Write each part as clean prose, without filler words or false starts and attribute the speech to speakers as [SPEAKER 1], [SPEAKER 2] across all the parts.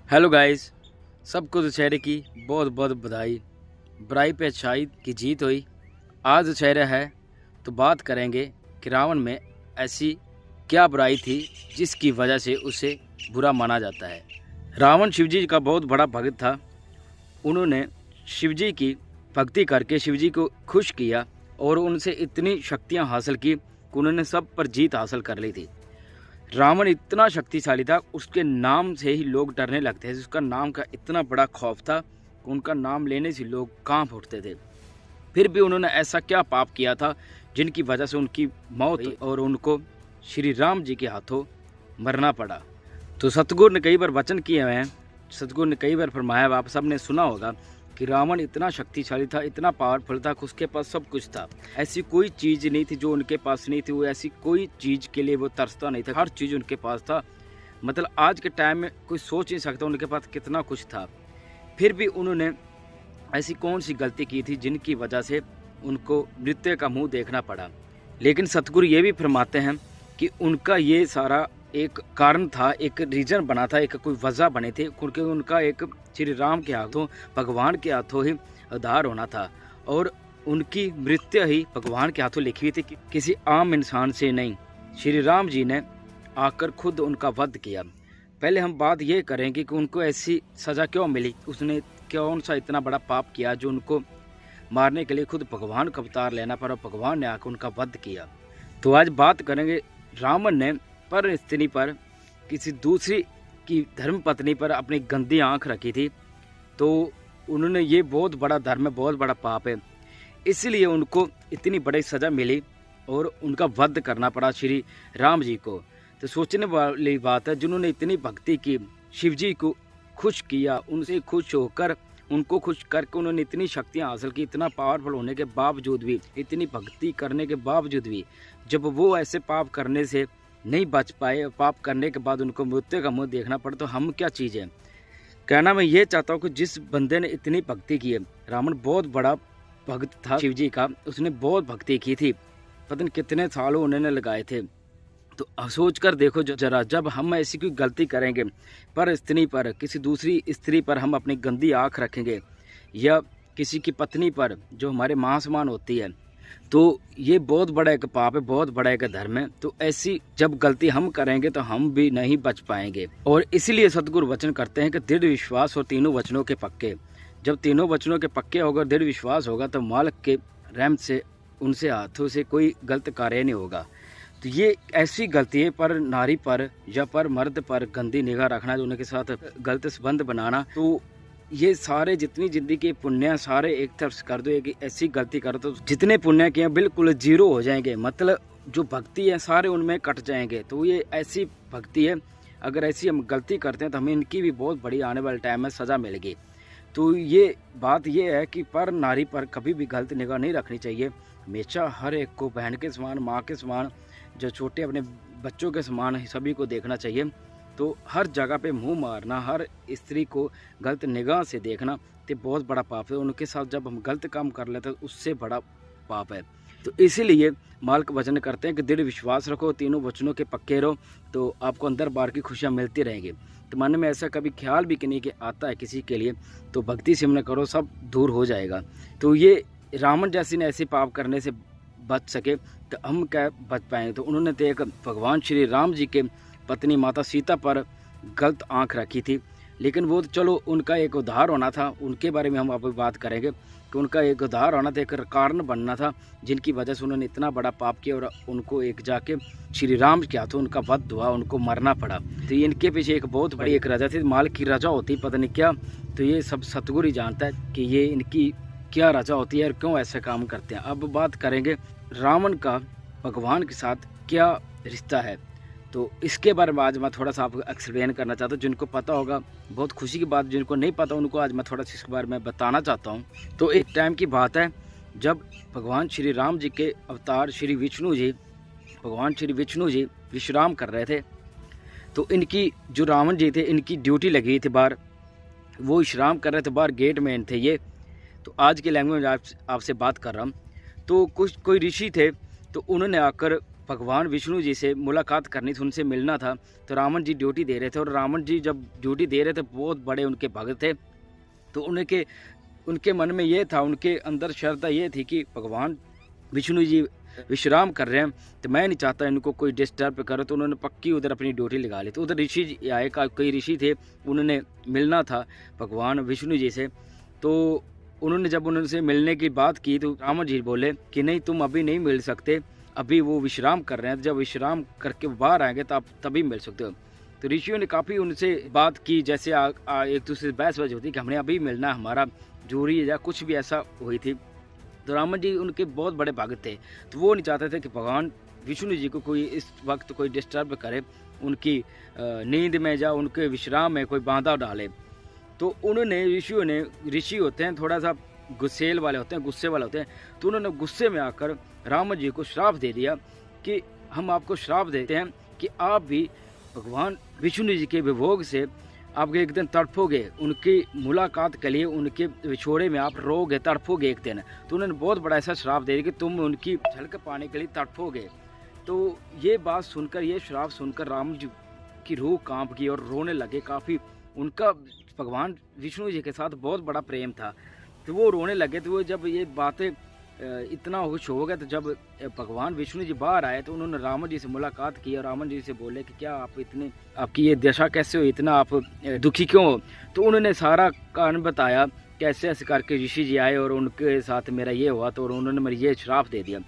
[SPEAKER 1] Hello guys, सबको दशहरे की बहुत बहुत बधाई। बुराई पे अच्छाई की जीत हुई। आज दशहरा है तो बात करेंगे कि रावण में ऐसी क्या बुराई थी जिसकी वजह से उसे बुरा माना जाता है। रावण शिवजी का बहुत बड़ा भक्त था। उन्होंने शिवजी की भक्ति करके शिवजी को खुश किया और उनसे इतनी शक्तियां हासिल की कि उन्होंने सब पर जीत हासिल कर ली थी। रावण इतना शक्तिशाली था, उसके नाम से ही लोग डरने लगते थे। उसका नाम का इतना बड़ा खौफ था कि उनका नाम लेने से लोग कांप उठते थे। फिर भी उन्होंने ऐसा क्या पाप किया था जिनकी वजह से उनकी मौत हुई और उनको श्री राम जी के हाथों मरना पड़ा। तो सतगुरु ने कई बार वचन किए हुए हैं। सतगुरु ने कई बार फरमाया, आप सबने सुना होगा कि रावण इतना शक्तिशाली था, इतना पावरफुल था कि उसके पास सब कुछ था। ऐसी कोई चीज़ नहीं थी जो उनके पास नहीं थी। वो ऐसी कोई चीज़ के लिए वो तरसता नहीं था, हर चीज़ उनके पास था। मतलब आज के टाइम में कोई सोच नहीं सकता उनके पास कितना कुछ था। फिर भी उन्होंने ऐसी कौन सी गलती की थी जिनकी वजह से उनको मृत्यु का मुंह देखना पड़ा। लेकिन सतगुरु ये भी फरमाते हैं कि उनका ये सारा एक कारण था, एक रीजन बना था, एक कोई वजह बने थे, क्योंकि उनका एक श्री राम के हाथों, भगवान के हाथों ही उद्धार होना था और उनकी मृत्यु ही भगवान के हाथों लिखी हुई थी कि किसी आम इंसान से नहीं। श्री राम जी ने आकर खुद उनका वध किया। पहले हम बात ये करेंगे कि उनको ऐसी सज़ा क्यों मिली, उसने कौन सा इतना बड़ा पाप किया जो उनको मारने के लिए खुद भगवान का अवतार लेना पड़ा, भगवान ने आकर उनका वध किया। तो आज बात करेंगे रावण ने पर स्त्री पर, किसी दूसरी की धर्म पत्नी पर अपनी गंदी आंख रखी थी। तो उन्होंने ये बहुत बड़ा धर्म है, बहुत बड़ा पाप है, इसलिए उनको इतनी बड़ी सज़ा मिली और उनका वध करना पड़ा श्री राम जी को। तो सोचने वाली बात है, जिन्होंने इतनी भक्ति की, शिव जी को खुश किया, उनसे खुश होकर, उनको खुश करके उन्होंने इतनी शक्तियाँ हासिल की। इतना पावरफुल होने के बावजूद भी, इतनी भक्ति करने के बावजूद भी, जब वो ऐसे पाप करने से नहीं बच पाए, पाप करने के बाद उनको मृत्यु का मुंह देखना पड़ा, तो हम क्या चीज़ है। कहना मैं ये चाहता हूँ कि जिस बंदे ने इतनी भक्ति की है, रावण बहुत बड़ा भक्त था शिव जी का, उसने बहुत भक्ति की थी, पता नहीं कितने सालों उन्होंने लगाए थे। तो सोच कर देखो जरा, जब हम ऐसी कोई गलती करेंगे, पर स्त्री पर, किसी दूसरी स्त्री पर हम अपनी गंदी आँख रखेंगे, या किसी की पत्नी पर जो हमारे माँ समान होती है, तो ये बहुत बड़ा एक पाप है, बहुत बड़ा एक धर्म है। तो ऐसी जब गलती हम करेंगे तो हम भी नहीं बच पाएंगे। और इसीलिए सतगुरु वचन करते हैं कि दृढ़ विश्वास और तीनों वचनों के पक्के। जब तीनों वचनों के पक्के होगा, दृढ़ विश्वास होगा, तो मालिक के रहम से, उनसे हाथों से कोई गलत कार्य नहीं होगा। तो ये ऐसी गलती है, पर नारी पर या पर मर्द पर गंदी निगाह रखना, जो उनके साथ गलत संबंध बनाना, तो ये सारे जितनी जिंदगी के पुण्य सारे एक तरफ कर दो। एक ऐसी गलती करो तो जितने पुण्य किए बिल्कुल जीरो हो जाएंगे। मतलब जो भक्ति है सारे उनमें कट जाएंगे। तो ये ऐसी भक्ति है, अगर ऐसी हम गलती करते हैं तो हमें इनकी भी बहुत बड़ी आने वाले टाइम में सज़ा मिलेगी। तो ये बात ये है कि पर नारी पर कभी भी गलत निगाह नहीं रखनी चाहिए। हमेशा हर एक को बहन के समान, माँ के समान, जो छोटे अपने बच्चों के समान सभी को देखना चाहिए। तो हर जगह पे मुंह मारना, हर स्त्री को गलत निगाह से देखना, तो बहुत बड़ा पाप है। उनके साथ जब हम गलत काम कर लेते हैं उससे बड़ा पाप है। तो इसीलिए मालिक वचन करते हैं कि दृढ़ विश्वास रखो, तीनों वचनों के पक्के रहो, तो आपको अंदर बार की खुशियाँ मिलती रहेंगी। तो मन में ऐसा कभी ख्याल भी नहीं कि आता है किसी के लिए, तो भक्ति सिमरन करो, सब दूर हो जाएगा। तो ये रावण जैसी ने ऐसे पाप करने से बच सके, तो हम क्या बच पाएंगे। तो उन्होंने तो एक भगवान श्री राम जी के पत्नी माता सीता पर गलत आंख रखी थी, लेकिन वो तो चलो उनका एक उद्धार होना था, उनके बारे में हम अब बात करेंगे कि उनका एक उद्धार होना था, एक कारण बनना था, जिनकी वजह से उन्होंने इतना बड़ा पाप किया और उनको एक जाके श्री राम के हाथों उनका वध हुआ, उनको मरना पड़ा। तो इनके पीछे एक बहुत बड़ी एक रजा थी, माल की रजा होती पता नहीं क्या। तो ये सब सतगुरु ही जानता है कि ये इनकी क्या रजा होती है और क्यों ऐसा काम करते हैं। अब बात करेंगे रावण का भगवान के साथ क्या रिश्ता है, तो इसके बारे में आज मैं थोड़ा सा आपको एक्सप्लेन करना चाहता हूँ। जिनको पता होगा बहुत खुशी की बात, जिनको नहीं पता उनको आज मैं थोड़ा सा इसके बारे में बताना चाहता हूँ। तो एक टाइम की बात है जब भगवान श्री राम जी के अवतार श्री विष्णु जी, भगवान श्री विष्णु जी विश्राम कर रहे थे। तो इनकी जो रावण जी थे, इनकी ड्यूटी लगी थी बाहर, वो विश्राम कर रहे थे, बाहर गेट मैन थे ये। तो आज की लैंग्वेज में आपसे बात कर रहा हूँ। तो कुछ कोई ऋषि थे, तो उन्होंने आकर भगवान विष्णु जी से मुलाकात करनी थी, उनसे मिलना था। तो रावण जी ड्यूटी दे रहे थे, और रावण जी जब ड्यूटी दे रहे थे, बहुत बड़े उनके भक्त थे। तो उनके मन में ये था, उनके अंदर श्रद्धा ये थी कि भगवान विष्णु जी विश्राम कर रहे हैं, तो मैं नहीं चाहता इनको कोई डिस्टर्ब करे। तो उन्होंने पक्की उधर अपनी ड्यूटी लगा ली। तो उधर ऋषि जी आए, कई ऋषि थे, उन्होंने मिलना था भगवान विष्णु जी से। तो उन्होंने जब उनसे मिलने की बात की, तो रावण जी बोले कि नहीं, तुम अभी नहीं मिल सकते, अभी वो विश्राम कर रहे हैं, जब विश्राम करके बाहर आएंगे तो आप तभी मिल सकते हो। तो ऋषियों ने काफ़ी उनसे बात की, जैसे एक दूसरे से बहस होती कि हमने अभी मिलना, हमारा जरूरी है या कुछ भी ऐसा हुई थी। तो रावण जी उनके बहुत बड़े भक्त थे, तो वो नहीं चाहते थे कि भगवान विष्णु जी को कोई इस वक्त कोई डिस्टर्ब करे, उनकी नींद में या उनके विश्राम में कोई बाधा डाले। तो उन्होंने, ऋषि होते हैं थोड़ा सा गुस्सेल वाले होते हैं, गुस्से वाले होते हैं। तो उन्होंने गुस्से में आकर रावण जी को श्राप दे दिया कि हम आपको श्राप देते हैं कि आप भी भगवान विष्णु जी के विभोग से आपके एक दिन तड़पोगे, उनकी मुलाकात के लिए, उनके विछोड़े में आप रोगे, तड़पोगे एक दिन। तो उन्होंने बहुत बड़ा ऐसा श्राप दे दिया कि तुम उनकी झलक पाने के लिए तड़पोगे। तो ये बात सुनकर, ये श्राप सुनकर राम जी की रूह कांप गई और रोने लगे। काफ़ी उनका भगवान विष्णु जी के साथ बहुत बड़ा प्रेम था, तो वो रोने लगे। तो वो जब ये बातें इतना खुश हो गए, तो जब भगवान विष्णु जी बाहर आए, तो उन्होंने रावण जी से मुलाकात की और रावण जी से बोले कि क्या आप इतने, आपकी ये दशा कैसे हो, इतना आप दुखी क्यों हो। तो उन्होंने सारा कारण बताया, कैसे ऐसे करके ऋषि जी आए और उनके साथ मेरा ये हुआ, तो उन्होंने मेरे ये श्राप दे दिया।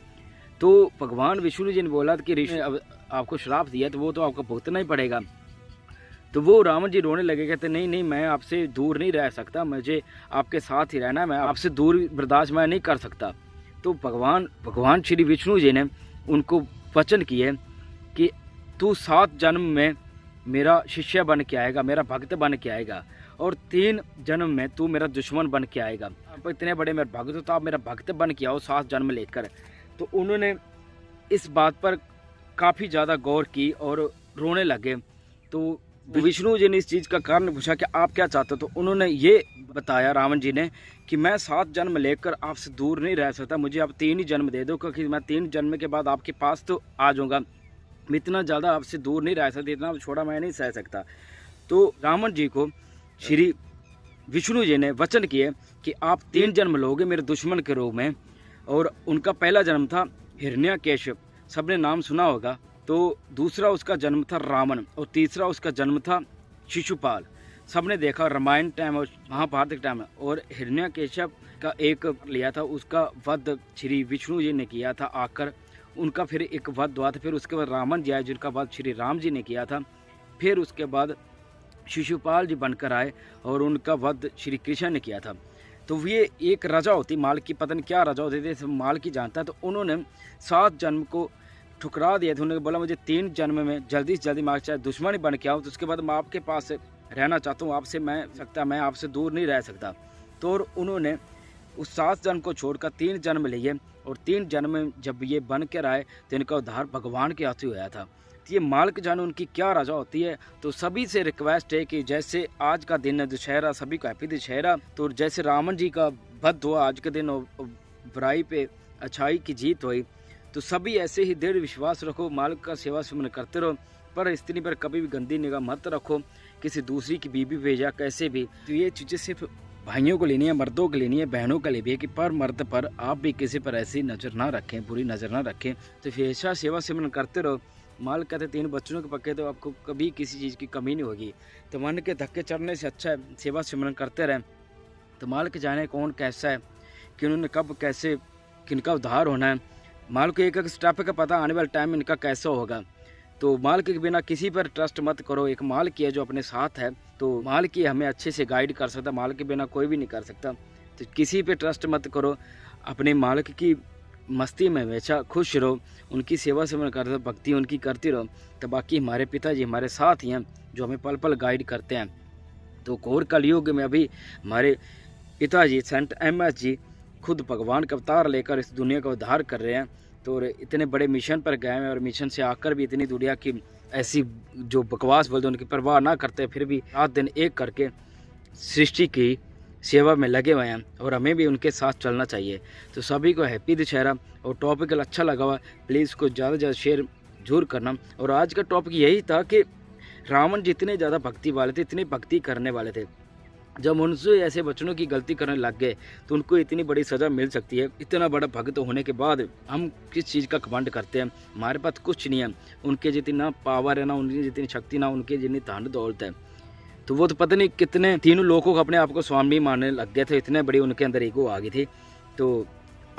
[SPEAKER 1] तो भगवान विष्णु जी ने बोला कि ऋषि अब आपको श्राप दिया, तो वो तो आपको भुगतना ही पड़ेगा। तो वो रावण जी रोने लगे, कहते नहीं नहीं, मैं आपसे दूर नहीं रह सकता, मुझे आपके साथ ही रहना है, मैं आपसे दूर बर्दाश्त मैं नहीं कर सकता। तो भगवान श्री विष्णु जी ने उनको वचन किए कि तू 7 जन्म में मेरा शिष्य बन के आएगा, मेरा भक्त बन के आएगा, और 3 जन्म में तू मेरा दुश्मन बन के आएगा। आप इतने बड़े मेरे भक्त हो, तो आप मेरा भक्त बन के आओ 7 जन्म लेकर। तो उन्होंने इस बात पर काफ़ी ज़्यादा गौर की और रोने लगे। तो विष्णु जी ने इस चीज़ का कारण पूछा कि आप क्या चाहते हो। तो उन्होंने ये बताया रावण जी ने कि मैं 7 जन्म लेकर आपसे दूर नहीं रह सकता, मुझे आप 3 ही जन्म दे दो, क्योंकि मैं 3 जन्म के बाद आपके पास तो आ जाऊँगा, मैं इतना ज़्यादा आपसे दूर नहीं रह सकता, इतना छोड़ा मैं नहीं सह सकता। तो रावण जी को श्री विष्णु जी ने वचन किए कि आप 3 जन्म लोगे मेरे दुश्मन के रूप में। और उनका पहला जन्म था हिरण्याकेश, सबने नाम सुना होगा। तो दूसरा उसका जन्म था रावण, और तीसरा उसका जन्म था शिशुपाल, सबने देखा रामायण टाइम और महाभारत के टाइम। और हिरण्याकेशव का एक लिया था, उसका वध श्री विष्णु जी ने किया था आकर, उनका फिर एक वध हुआ था। फिर उसके बाद रावण जी आए, जिनका वध श्री राम जी ने किया था। फिर उसके बाद शिशुपाल जी बनकर आए और उनका वध श्री कृष्ण ने किया था। तो ये एक राजा होती, माल की, पता नहीं क्या राजा होते थे, माल की जानता है। तो उन्होंने 7 जन्म को ठुकरा दिया था। उन्होंने बोला मुझे 3 जन्म में जल्दी से जल्दी, मैं चाहे दुश्मन ही बन के आऊँ, तो उसके बाद मैं आपके पास रहना चाहता हूँ, आपसे मैं आपसे दूर नहीं रह सकता। तो उन्होंने उस 7 जन्म को छोड़कर 3 जन्म लिए, और 3 जन्म में जब ये बन कर आए तो इनका उद्धार भगवान के हाथ ही हुआ था। तो ये मालिक जाने उनकी क्या राजा होती है। तो सभी से रिक्वेस्ट है कि जैसे आज का दिन है दशहरा, सभी को हैप्पी दशहरा। तो जैसे रावण जी का वध हुआ आज के दिन, बुराई पे अच्छाई की जीत हुई, तो सभी ऐसे ही दृढ़ विश्वास रखो, मालिक का सेवा सुमन करते रहो, पर स्त्री पर कभी भी गंदी निगाह मत रखो, किसी दूसरी की बीबी पे या कैसे भी। तो ये चीज़ें सिर्फ भाइयों को लेनी है, मर्दों को लेनी है, बहनों का लिए भी है कि पर मर्द पर आप भी किसी पर ऐसी नज़र ना रखें, बुरी नज़र ना रखें। तो फिर ऐसा सेवा सुमन करते रहो। मालिक कहते 3 बच्चों के पक्के, तो आपको कभी किसी चीज़ की कमी नहीं होगी। तो मन के धक्के चढ़ने से अच्छा है सेवा सुमन करते रहें। तो मालिक जाने कौन कैसा है, कि उन्होंने कब कैसे किनका उद्धार होना है, मालिक को एक स्टेप का पता आने वाले टाइम इनका कैसा होगा। तो मालिक के बिना किसी पर ट्रस्ट मत करो। एक मालिक है जो अपने साथ है, तो मालिक ही हमें अच्छे से गाइड कर सकता, मालिक के बिना कोई भी नहीं कर सकता। तो किसी पे ट्रस्ट मत करो, अपने मालिक की मस्ती में हमेशा खुश रहो, उनकी सेवा से करते रहो, भक्ति उनकी करती रहो। तो बाकी हमारे पिताजी हमारे साथ ही हैं जो हमें पल पल गाइड करते हैं। तो घोर कलयुग में अभी हमारे पिताजी संत MS जी खुद भगवान का अवतार लेकर इस दुनिया का उद्धार कर रहे हैं। तो इतने बड़े मिशन पर गए हैं, और मिशन से आकर भी इतनी दुनिया की ऐसी जो बकवास बोलते हैं उनकी परवाह ना करते, फिर भी रात दिन एक करके सृष्टि की सेवा में लगे हुए हैं और हमें भी उनके साथ चलना चाहिए। तो सभी को हैप्पी दशहरा। और टॉपिकल अच्छा लगा हुआ प्लीज़ उसको ज़्यादा से ज़्यादा शेयर जरूर करना। और आज का टॉपिक यही था कि रावण जितने ज़्यादा भक्ति वाले थे, इतनी भक्ति करने वाले थे, जब उनसे ऐसे बच्चों की गलती करने लग गए तो उनको इतनी बड़ी सज़ा मिल सकती है। इतना बड़ा भक्त होने के बाद हम किस चीज़ का घमंड करते हैं? हमारे पास कुछ नहीं है, उनके जितनी ना पावर है, ना उनकी जितनी शक्ति, ना उनकी जितनी धन दौलत है। तो वो तो पता नहीं कितने तीनों लोगों को अपने आप को स्वामी मानने लग गए थे, इतने बड़ी उनके अंदर ईगो आ गई थी। तो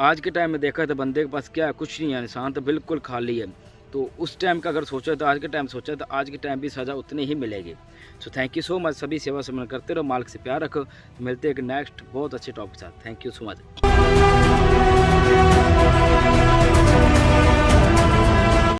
[SPEAKER 1] आज के टाइम में देखा तो बंदे के पास क्या है? कुछ नहीं है, इंसान तो बिल्कुल खाली है। तो उस टाइम का अगर सोचा तो आज के टाइम सोचा तो आज के टाइम भी सज़ा उतनी ही मिलेगी। So thank you so much. सभी सेवा समन करते रहो, मालिक से प्यार रखो। तो मिलते हैं एक नेक्स्ट बहुत अच्छे टॉपिक के साथ। Thank you so much.